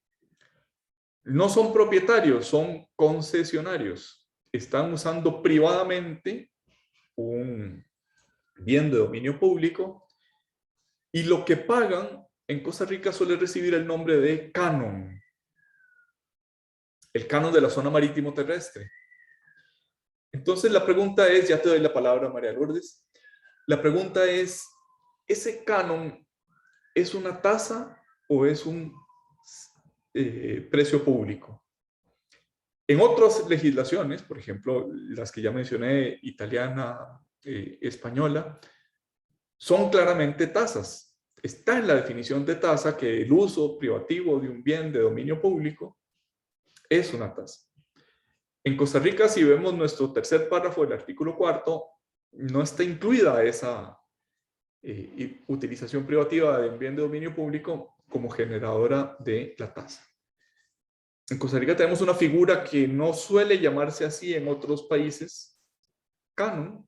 No son propietarios, son concesionarios. Están usando privadamente un bien de dominio público y lo que pagan en Costa Rica suele recibir el nombre de canon. El canon de la zona marítimo terrestre. Entonces la pregunta es, ya te doy la palabra, María Lourdes. La pregunta es, ¿ese canon es una tasa o es un precio público? En otras legislaciones, por ejemplo, las que ya mencioné, italiana, española, son claramente tasas. Está en la definición de tasa que el uso privativo de un bien de dominio público es una tasa. En Costa Rica, si vemos nuestro tercer párrafo del artículo 4, no está incluida esa utilización privativa de un bien de dominio público como generadora de la tasa. En Costa Rica tenemos una figura que no suele llamarse así en otros países, canon,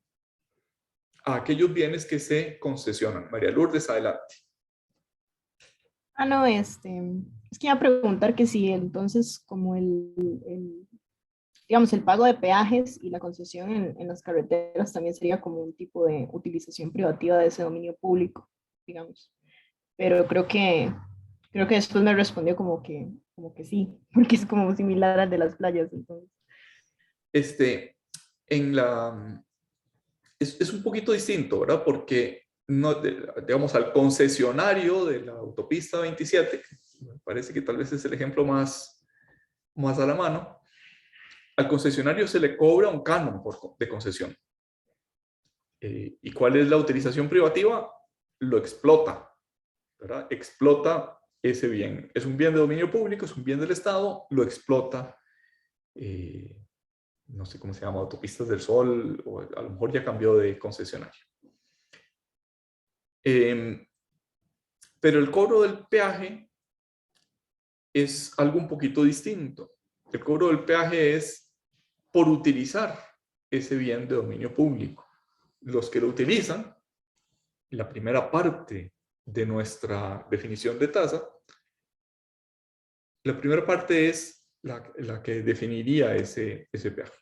a aquellos bienes que se concesionan. María Lourdes, adelante. No, es que iba a preguntar que si entonces como digamos, el pago de peajes y la concesión en las carreteras también sería como un tipo de utilización privativa de ese dominio público, digamos. Pero creo que después me respondió como que sí, porque es como similar al de las playas, entonces. Es un poquito distinto, ¿verdad? Porque, no, digamos, al concesionario de la autopista 27, me parece que tal vez es el ejemplo más a la mano, al concesionario se le cobra un canon de concesión. ¿Y cuál es la utilización privativa? Lo explota, ¿verdad? Explota ese bien. Es un bien de dominio público, es un bien del Estado, lo explota. No sé cómo se llama, Autopistas del Sol, o a lo mejor ya cambió de concesionario. Pero el cobro del peaje es algo un poquito distinto. El cobro del peaje es por utilizar ese bien de dominio público. Los que lo utilizan, la primera parte de nuestra definición de tasa, la primera parte es la que definiría ese peaje.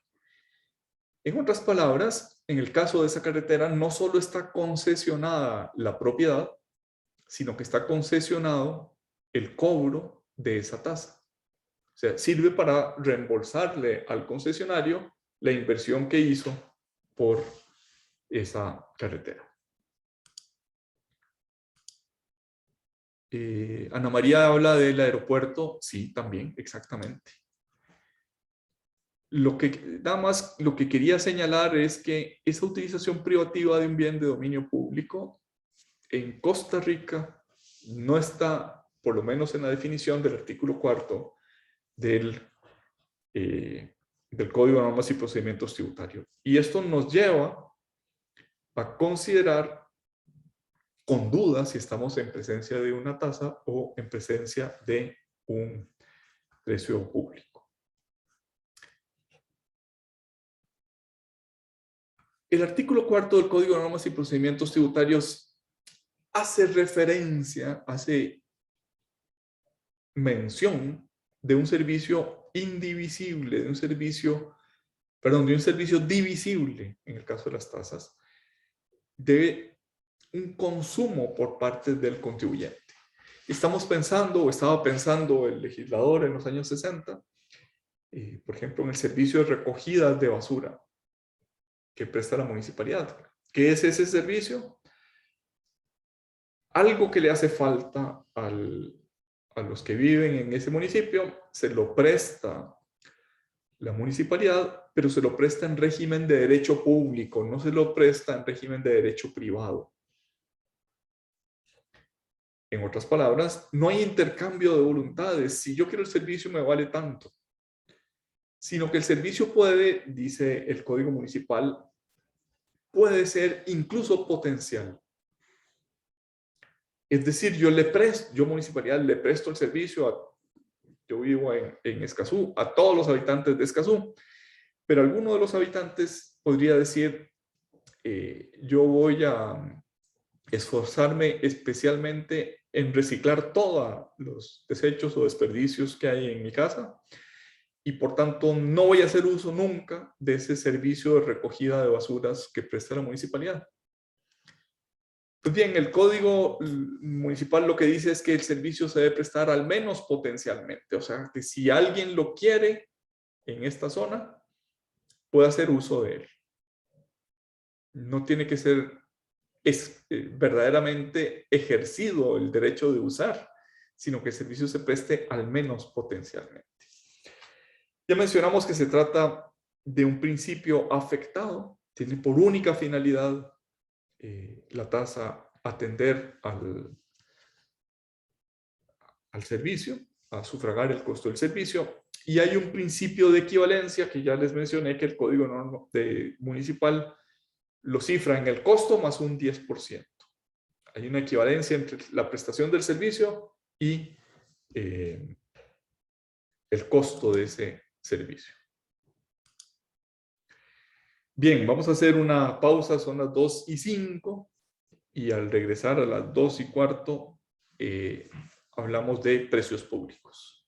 En otras palabras, en el caso de esa carretera, no solo está concesionada la propiedad, sino que está concesionado el cobro de esa tasa. O sea, sirve para reembolsarle al concesionario la inversión que hizo por esa carretera. Ana María habla del aeropuerto. Sí, también, exactamente. Nada más lo que quería señalar es que esa utilización privativa de un bien de dominio público en Costa Rica no está, por lo menos en la definición del artículo 4 del Código de Normas y Procedimientos Tributarios. Y esto nos lleva a considerar con duda si estamos en presencia de una tasa o en presencia de un precio público. El artículo 4 del Código de Normas y Procedimientos Tributarios hace referencia, hace mención de un servicio indivisible, de un servicio divisible, en el caso de las tasas, de un consumo por parte del contribuyente. estamos pensando, o estaba pensando el legislador en los años 60, por ejemplo, en el servicio de recogida de basura que presta la municipalidad. ¿Qué es ese servicio? Algo que le hace falta a los que viven en ese municipio, se lo presta la municipalidad, pero se lo presta en régimen de derecho público, no se lo presta en régimen de derecho privado. En otras palabras, no hay intercambio de voluntades. Si yo quiero el servicio, me vale tanto. Sino que el servicio puede, dice el Código Municipal, puede ser incluso potencial. Es decir, yo municipalidad le presto el servicio yo vivo en Escazú, a todos los habitantes de Escazú, pero alguno de los habitantes podría decir, yo voy a esforzarme especialmente en reciclar todos los desechos o desperdicios que hay en mi casa y por tanto no voy a hacer uso nunca de ese servicio de recogida de basuras que presta la municipalidad. Pues bien, el Código Municipal lo que dice es que el servicio se debe prestar al menos potencialmente, o sea, que si alguien lo quiere en esta zona, puede hacer uso de él. No tiene que ser verdaderamente ejercido el derecho de usar, sino que el servicio se preste al menos potencialmente. Ya mencionamos que se trata de un principio afectado, tiene por única finalidad la tasa atender al servicio, a sufragar el costo del servicio, y hay un principio de equivalencia que ya les mencioné que el Código Municipal lo cifra en el costo más un 10%. Hay una equivalencia entre la prestación del servicio y el costo de ese servicio. Bien, vamos a hacer una pausa, son las 2:05 y al regresar a las 2:15 hablamos de precios públicos.